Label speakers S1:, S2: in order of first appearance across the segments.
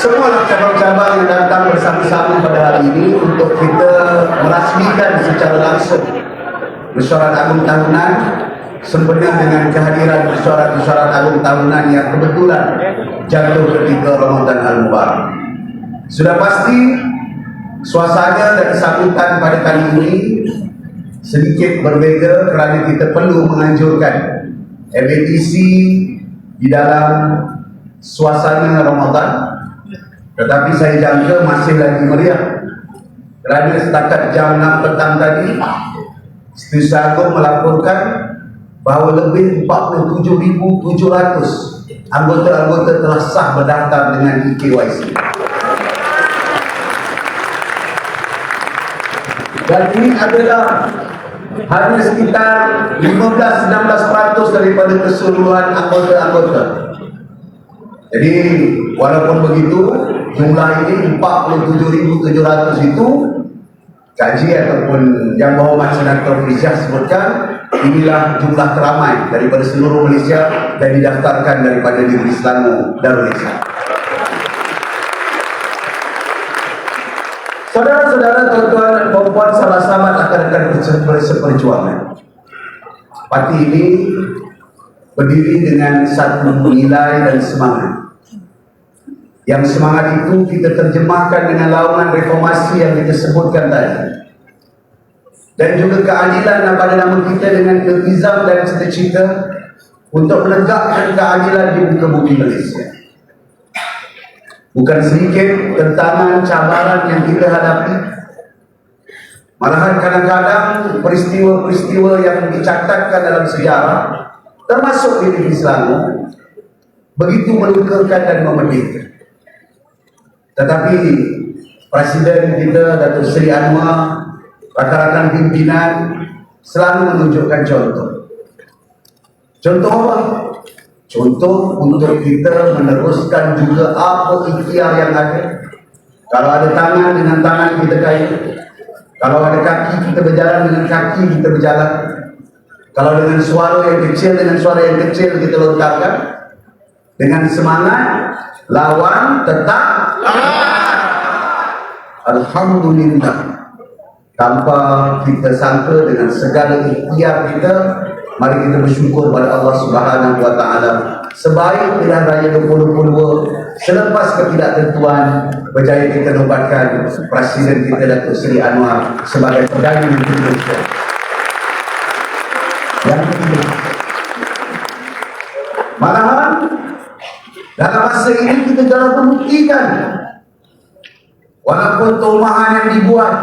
S1: semua cabang-cabang yang datang bersama-sama pada hari ini untuk kita merasmikan secara langsung mesyuarat agung tahunan sempena dengan kehadiran mesyuarat agung tahunan yang kebetulan jatuh ketika Ramadan Al-Mubarak. Sudah pasti suasana dan sambutan pada kali ini sedikit berbeza kerana kita perlu menganjurkan MATC di dalam suasana Ramadan, tetapi saya jangka masih lagi meriah kerana setakat jam 6 petang tadi Setiausaha Agung melaporkan bahawa lebih 47,700 anggota-anggota telah sah berdaftar dengan eKYC. Dan ini adalah hanya sekitar 15-16% daripada keseluruhan anggota-anggota. Jadi walaupun begitu, jumlah ini 47,700 itu kaji ataupun yang berhormat Senator Malaysia sebutkan inilah jumlah teramai daripada seluruh Malaysia dan didaftarkan daripada negeri Selangor dan Malaysia. Saudara-saudara, tuan-tuan dan puan-puan, sahabat-sahabat akan seperjuangan. Parti ini berdiri dengan satu nilai dan semangat. Yang semangat itu kita terjemahkan dengan laungan reformasi yang kita sebutkan tadi. Dan juga keadilan pada nama kita dengan iltizam dan cita-cita untuk menegakkan keadilan di muka bumi Malaysia. Bukan sedikit tentangan, cabaran yang kita hadapi. Malahan kadang-kadang peristiwa-peristiwa yang dicatatkan dalam sejarah, termasuk di negeri Selangor, begitu melukakan dan memedihkan. Tetapi Presiden kita Datuk Seri Anwar, rakan-rakan pimpinan selalu menunjukkan contoh. Contoh apa? Contoh untuk kita meneruskan juga apa ikhtiar yang ada. Kalau ada tangan, dengan tangan kita kait. Kalau ada kaki, kita berjalan dengan kaki kita berjalan. Kalau dengan suara yang kecil, dengan suara yang kecil kita lontarkan. Dengan semangat, lawan tetap Alhamdulillah. Tanpa kita sangka, dengan segala ikhtiar kita, mari kita bersyukur pada Allah Subhanahu wa Ta'ala. Sebaik pilihan raya 2022, selepas ketidaktentuan, berjaya kita nobatkan Presiden kita Datuk Seri Anwar sebagai Perdana Menteri Malaysia. Yang ketiga, malahan dalam masa ini kita telah membuktikan walaupun tomahan yang dibuat,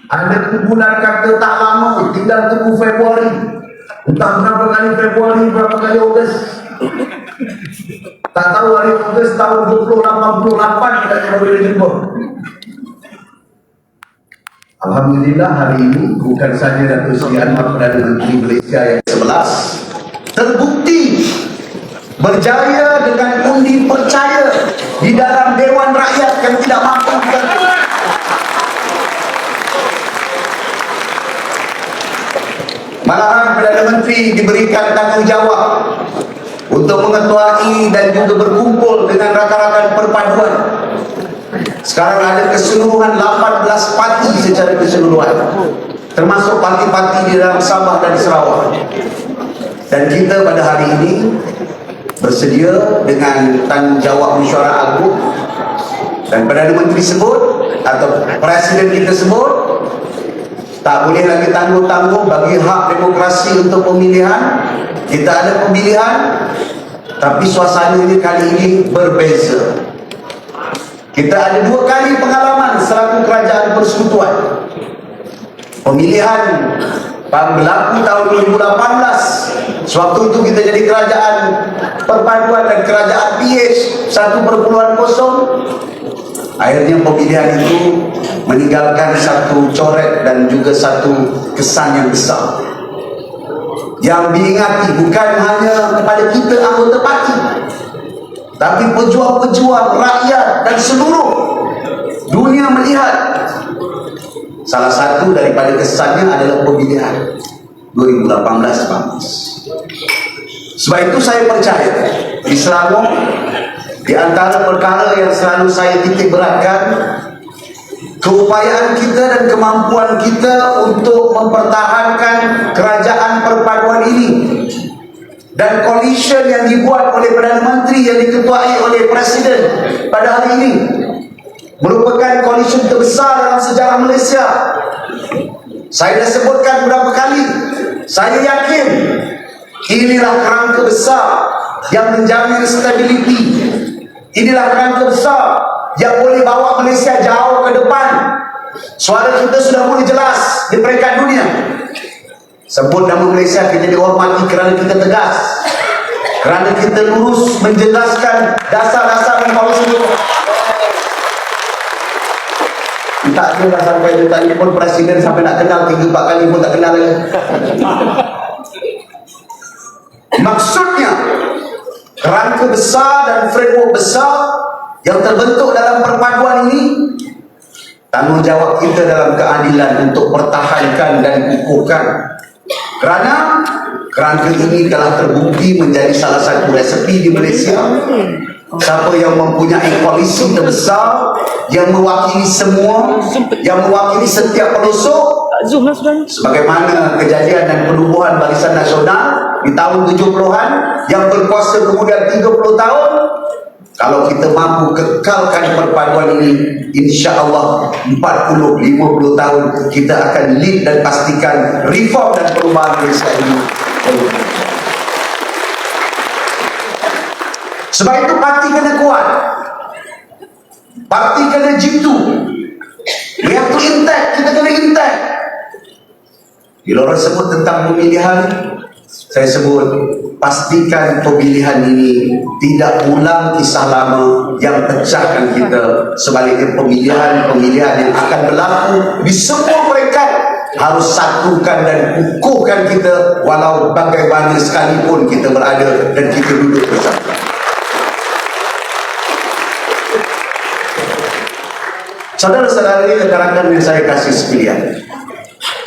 S1: ada kumpulan kata tak lama, tinggal tunggu Februari. Entah berapa kali Februari, berapa kali Ogos. Tak tahu hari Ogos tahun 2088 kita boleh jumpa. Alhamdulillah hari ini bukan saja Datuk Seri Anwar Perdana Menteri Malaysia yang 11 terbukti berjaya dengan undi percaya di dalam Dewan Rakyat yang tidak mampu malahan Perdana Menteri diberikan tanggungjawab untuk mengetuai dan juga berkumpul dengan rakan-rakan perpaduan. Sekarang ada keseluruhan 18 parti secara keseluruhan, termasuk parti-parti di dalam Sabah dan Sarawak. Dan kita pada hari ini bersedia dengan tanggungjawab mesyuarat agung, dan Perdana Menteri sebut atau Presiden kita sebut tak boleh lagi tangguh-tangguh bagi hak demokrasi untuk pemilihan. Kita ada pemilihan, tapi suasana ini kali ini berbeza. Kita ada 2 kali pengalaman selaku kerajaan persekutuan. Pemilihan berlaku tahun 2018. Sewaktu itu kita jadi kerajaan perpaduan dan kerajaan PH 1.0. Akhirnya pemilihan itu meninggalkan satu coret dan juga satu kesan yang besar, yang diingati bukan hanya kepada kita anggota parti, tapi pejuang-pejuang rakyat dan seluruh dunia melihat. Salah satu daripada kesannya adalah pemilihan 2018. Sebab itu saya percaya di Selangor Di antara perkara yang selalu saya titik beratkan, keupayaan kita dan kemampuan kita untuk mempertahankan kerajaan perpaduan ini dan coalition yang dibuat oleh Perdana Menteri yang diketuai oleh Presiden pada hari ini merupakan coalition terbesar dalam sejarah Malaysia. Saya dah sebutkan beberapa kali, saya yakin inilah kerangka besar yang menjamin stability. Inilah kerangka besar yang boleh bawa Malaysia jauh ke depan. Suara kita sudah mulai jelas di peringkat dunia. Sebut nama Malaysia, kita dihormati kerana kita tegas, kerana kita lurus menjelaskan dasar-dasar dan policy. Tak kira sampai dia telefon presiden sampai nak kenal 3-4 kali pun tak kenal lagi. Maksudnya kerangka besar dan framework besar yang terbentuk dalam perpaduan ini, tanggungjawab kita dalam keadilan untuk pertahankan dan kukuhkan. Kerana kerangka ini telah terbukti menjadi salah satu resepi di Malaysia. Siapa yang mempunyai koalisi terbesar yang mewakili semua, yang mewakili setiap pelosok, sebagaimana kejadian dan penubuhan Barisan Nasional di tahun 70-an yang berkuasa kemudian 30 tahun. Kalau kita mampu kekalkan perpaduan ini, insya Allah 40-50 tahun kita akan lead dan pastikan reform dan perubahan Malaysia ini. Sebab itu parti kena kuat, parti kena jitu. We have to intact, kita kena intact. Bila orang sebut tentang pemilihan, saya sebut pastikan pemilihan ini tidak ulang kisah lama yang pecahkan kita. Sebaliknya pemilihan yang akan berlaku di semua peringkat harus satukan dan kukuhkan kita walau bagaimana sekalipun kita berada dan kita duduk bersama. Saudara-saudara ini rekan-rekan yang saya kasih sekalian,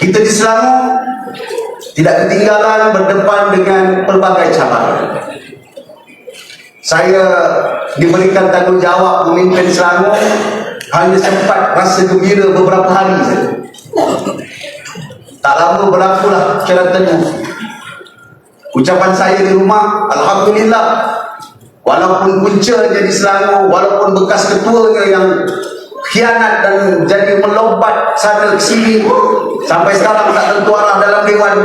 S1: kita di Selangor tidak ketinggalan berdepan dengan pelbagai cabaran. Saya diberikan tanggungjawab memimpin Selangor, hanya sempat rasa gembira beberapa hari saja. Tak lama berlakulah syaratannya. Ucapan saya di rumah, Alhamdulillah, walaupun punca jadi Selangor, walaupun bekas ketuanya yang khianat dan jadi melompat sana ke sini, sampai sekarang tak tentu arah dalam dewan.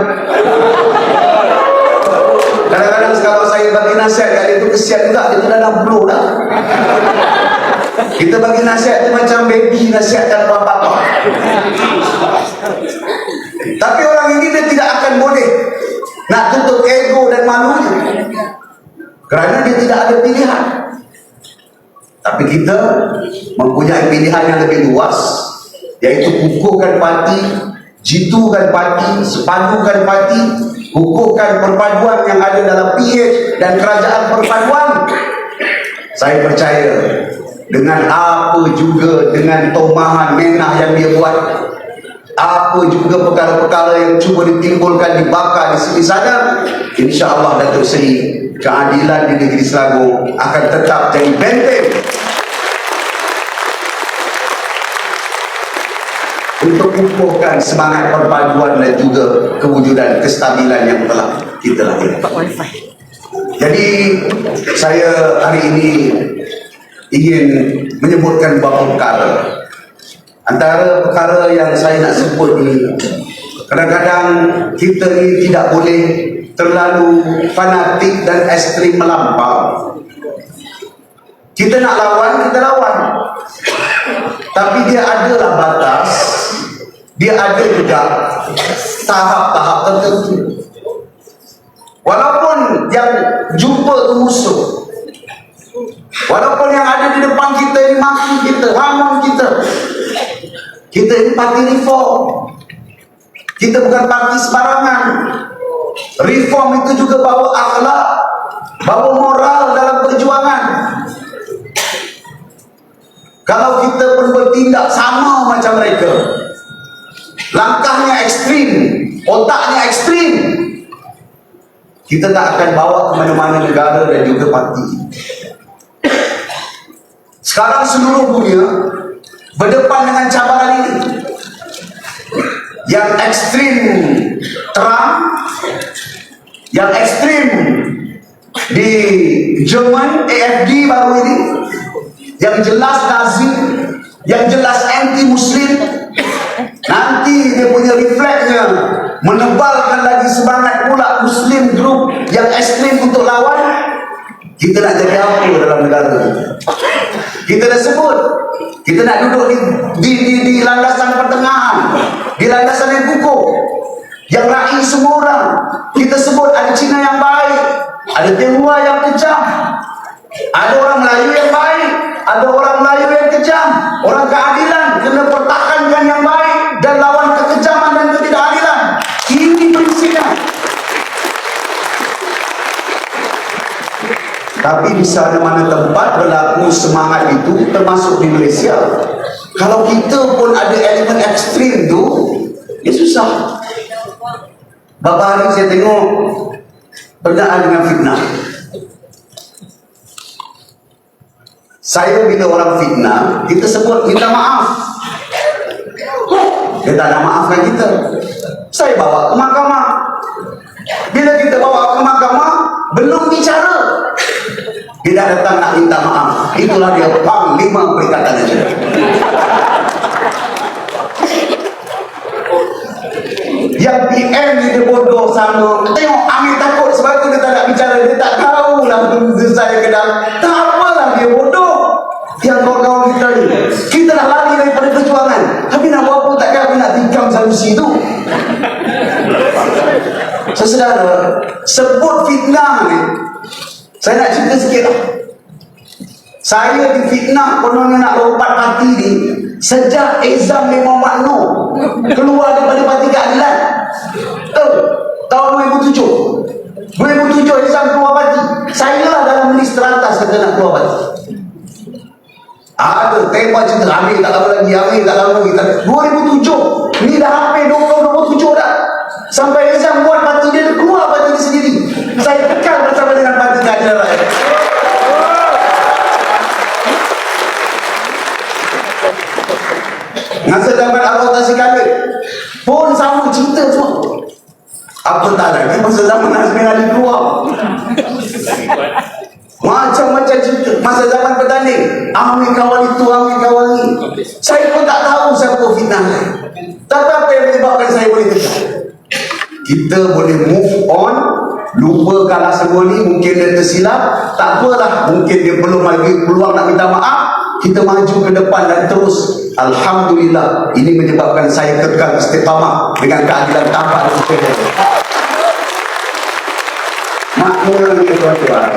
S1: Kadang-kadang kalau saya bagi nasihat kat dia tu kesian juga, dia tu dah 60 dah. Kita bagi nasihat tu macam baby nasihatkan bapak-bapak. Tapi orang ini dia tidak akan boleh nak tutup ego dan malunya, kerana dia tidak ada pilihan. Tapi kita mempunyai pilihan yang lebih luas, yaitu kukuhkan parti, jitukan parti, sepadukan parti, kukuhkan perpaduan yang ada dalam PH dan kerajaan perpaduan. Saya percaya dengan apa juga, dengan tomahan menah yang dia buat, apa juga perkara-perkara yang cuba ditimbulkan, dibakar di sini sana, insya Allah Datuk Seri, keadilan di negeri Selangor akan tetap jadi benteng untuk kukuhkan semangat perpaduan dan juga kewujudan kestabilan yang telah kita lahirkan. Jadi saya hari ini ingin menyebutkan beberapa perkara. Antara perkara yang saya nak sebut ini, kadang-kadang kita ini tidak boleh terlalu fanatik dan ekstrim melampau. Kita nak lawan, kita lawan. Tapi dia adalah batas, dia ada juga tahap-tahap tertentu. Walaupun yang jumpa tu musuh, walaupun yang ada di depan kita ini maki kita, hamun kita, kita ini parti reform. Kita bukan parti sembarangan. Reform itu juga bawa akhlak, bawa moral dalam perjuangan. Kalau kita pun bertindak sama macam mereka, langkahnya ekstrim, otaknya ekstrim, kita tak akan bawa ke mana-mana negara dan juga parti. Sekarang seluruh dunia berdepan dengan cabaran ini. Yang ekstrim Trump, yang ekstrim di Jerman AFD baru ini, yang jelas Nazi, yang jelas anti Muslim. Nanti dia punya refleksnya menebalkan lagi semangat pula Muslim group yang ekstrim untuk lawan. Kita nak jadi apa dalam negara? Kita dah sebut, kita nak duduk di landasan pertengahan, di landasan yang kukuh, yang raih semua orang. Kita sebut ada Cina yang baik, ada Tionghoa yang kejam, ada orang Melayu yang baik, ada orang Melayu yang kejam. Orang keadilan kena pertahankan yang baik dan lawan kekejaman dan ketidakadilan. Ini prinsipnya. Tapi di sana mana tempat berlaku semangat itu, termasuk di Malaysia. Kalau kita pun ada elemen ekstrim tu, ya susah. Beberapa hari saya tengok berkenaan dengan fitnah. Saya bila orang fitnah, kita sebut minta maaf. Dia tak nak maafkan kita. Saya bawa ke mahkamah. Bila kita bawa ke mahkamah, belum bicara, dia dah datang nak minta maaf. Itulah dia panglima Perikatan Nasional. Yang PM ni dia bodoh sama. Tengok Amir takut sebab dia tak nak bicara. Dia tak tahu lah saya kenal. Tak apalah dia bodoh. Yang kawan-kawan kita ni, kita dah lari daripada perjuangan, tapi nak buat apa takkan aku nak tikam solusi tu. Saudara, sebut fitnah ni, saya nak cerita sikit lah. Saya difitnah kononnya nak lompat parti ni sejak Ezam Muhammad Noor keluar daripada Parti Keadilan. Tahun 2007 Ezam keluar parti. Saya lah dalam list teratas kata nak keluar parti. Ada tema cerita Amir tak lama lagi, Amir tak lama lagi. 2007 ni dah hampir 2027 dah. Sampai Ezam buat parti dia keluar parti dia sendiri. Saya tekan bersama dengan Parti Keadilan Rakyat. Masa zaman akuntansi kami pun sama cerita semua. Apa tak lagi masa zaman Azmin Ali keluar, macam-macam cerita. Masa zaman bertanding, Amir kawal itu, Amir kawal ni. Saya pun tak tahu siapa fitnah. Tapi apa yang menyebabkan saya boleh tekan? Kita boleh move on, lupakanlah semua ni. Mungkin dia tersilap, tak apalah. Mungkin dia belum lagi peluang nak minta maaf. Kita maju ke depan dan terus. Alhamdulillah, ini menyebabkan saya kekal istiqamah dengan keadilan tanpa ada sepeda. Makmur tuan-tuan,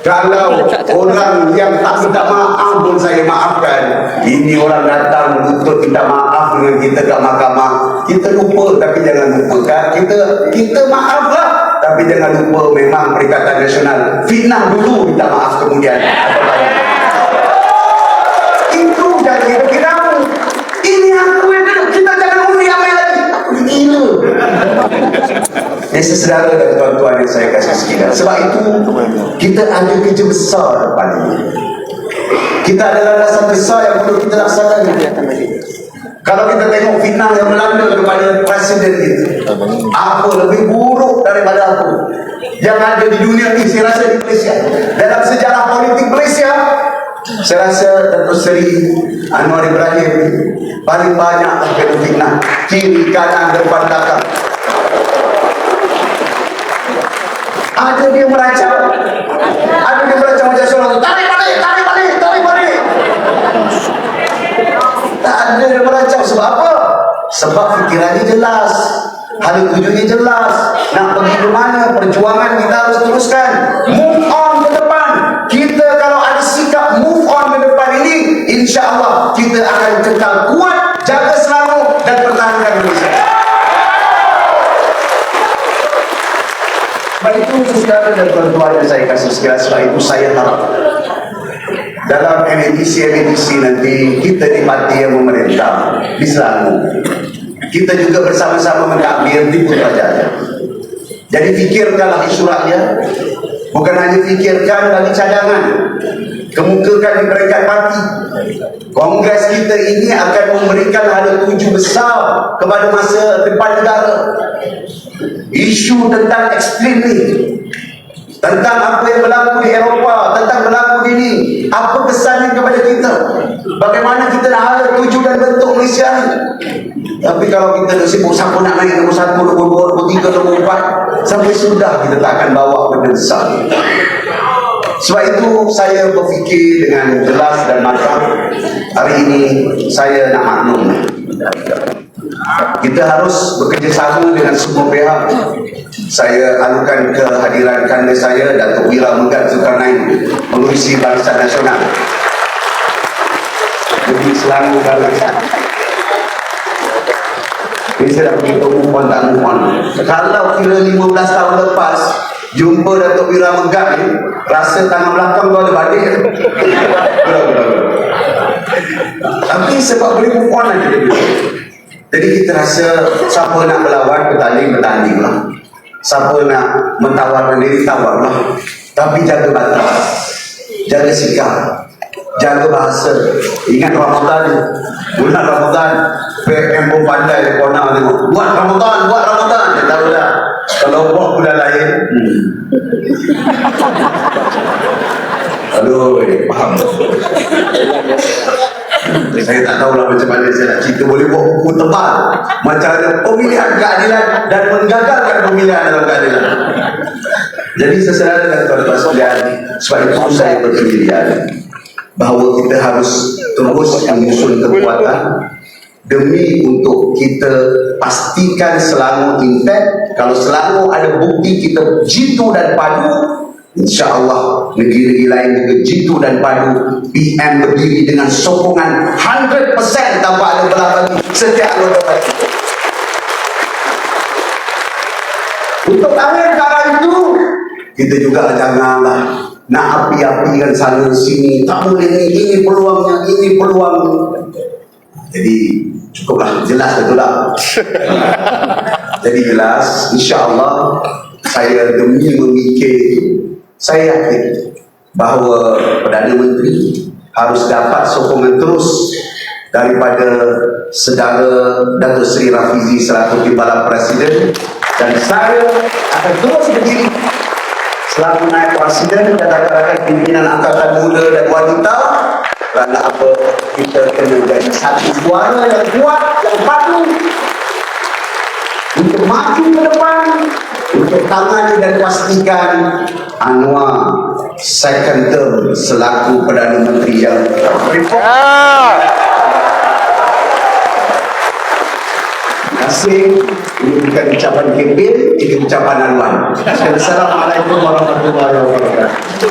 S1: kalau orang yang tak minta maaf pun saya maafkan. Ini orang datang untuk minta maaf dengan kita kat mahkamah. Kita lupa, tapi jangan lupakan. Kita maaflah, tapi jangan lupa memang Perikatan Nasional fitnah dulu, minta maaf kemudian. Itu jangan kita. Ini aku yang duduk. Kita jangan undi Amir lagi. Aku gila. Saudara dan tuan-tuan yang saya kasih sekalian, sebab itu kita ada kerja besar depan ini. Kita ada landasan besar yang perlu kita laksanakan. Kalau kita tengok fitnah yang melanda kepada presiden kita, apa lebih buruk daripada apa yang ada di dunia ini? Saya rasa di Malaysia, dalam sejarah politik Malaysia, saya rasa Datuk Seri Anwar Ibrahim paling banyak terkena fitnah, kiri kanan depan belakang. Ada dia meracau, macam seorang tu, tarik balik. Tak ada dia meracau. Sebab apa? Sebab fikirannya jelas, hala tujuannya jelas, nak pergi ke mana. Perjuangan kita harus teruskan, move on ke depan. Kita kalau ada sikap move on ke depan ini, insya-Allah kita akan kekal kuat, jaga selalu dan pertahankan Malaysia. Sebab itu saudara dan tuan-tuan yang saya kasih sekalian, sebab itu saya harap dalam MADC nanti kita di parti yang memerintah di Selangor, kita juga bersama-sama mentadbir di Putrajaya. Jadi fikirkanlah isu rakyat, bukan hanya fikirkan bagi cadangan. kemukakan di peringkat parti. Kongres kita ini akan memberikan hala tuju besar kepada masa depan negara. Isu tentang ekstremis, tentang apa yang berlaku di Eropah, tentang berlaku di ini, apa kesannya kepada kita, bagaimana kita nak hala tuju dan bentuk Malaysia ni. Tapi kalau kita sibuk siapa nak naik nombor 1, nombor 2, nombor 3, nombor 4, sampai sudah kita tak akan bawa benda besar. Sebab itu saya berfikir dengan jelas dan matang. Hari ini saya nak maklum, kita harus bekerjasama dengan semua pihak. Saya alukan kehadiran kanda saya, Datuk Wira Megat Zulkarnain, Pengerusi Barisan Nasional. Jadi selalu barisan. Ini saya dah beritahu mohon tak mohon. Kalau kira 15 tahun lepas jumpa Datuk Wira Megat ni, rasa tangan belakang tu ada balik. Tapi sebab boleh mohon aja. Jadi kita rasa siapa nak berlawan, bertanding lah. Siapa nak mentawar diri, tawar lah. Tapi jaga batas, jaga sikap, jaga bahasa. Ingat Ramadan ni, bulan Ramadan, PM pun pandai kau nak tengok. Buat Ramadan. Dia tahu dah. Kalau buat bulan lain, aduh, faham. Saya tak tahulah macam mana saya nak cerita. Boleh buat buku tebal macam ada pemilihan keadilan dan menggagalkan pemilihan dalam keadilan. Jadi seserada dengan tuan-tuan sekalian, sebab itu saya berpendirian bahawa kita harus terus menyusun kekuatan demi untuk kita pastikan selama intact. Kalau selama ada bukti kita jitu dan padu, insya-Allah negeri-negeri lain juga jitu dan padu. PM berdiri dengan sokongan 100% tanpa ada belah bagi setiap anggota parti. Untuk tangan ke arah itu, kita juga janganlah nak api-apikan sana sini. Tak boleh ini peluangnya, ini peluangnya. Jadi cukuplah, jelas betul tak? Jadi jelas, insya-Allah saya demi memikir itu, saya yakin bahawa Perdana Menteri harus dapat sokongan terus daripada saudara Datuk Seri Rafizi selaku Timbalan Presiden, dan saya akan terus berdiri selaku naib Presiden dan rakan-rakan pimpinan Angkatan Muda dan Wanita. Kerana apa? Kita kena jadi satu suara yang kuat, yang patuh untuk maju ke depan, untuk tangani dan pastikan Anwar second term selaku Perdana Menteri yang reform. Terima kasih. Ini bukan ucapan kempen, ini ucapan Anwar. Assalamualaikum warahmatullahi wabarakatuh.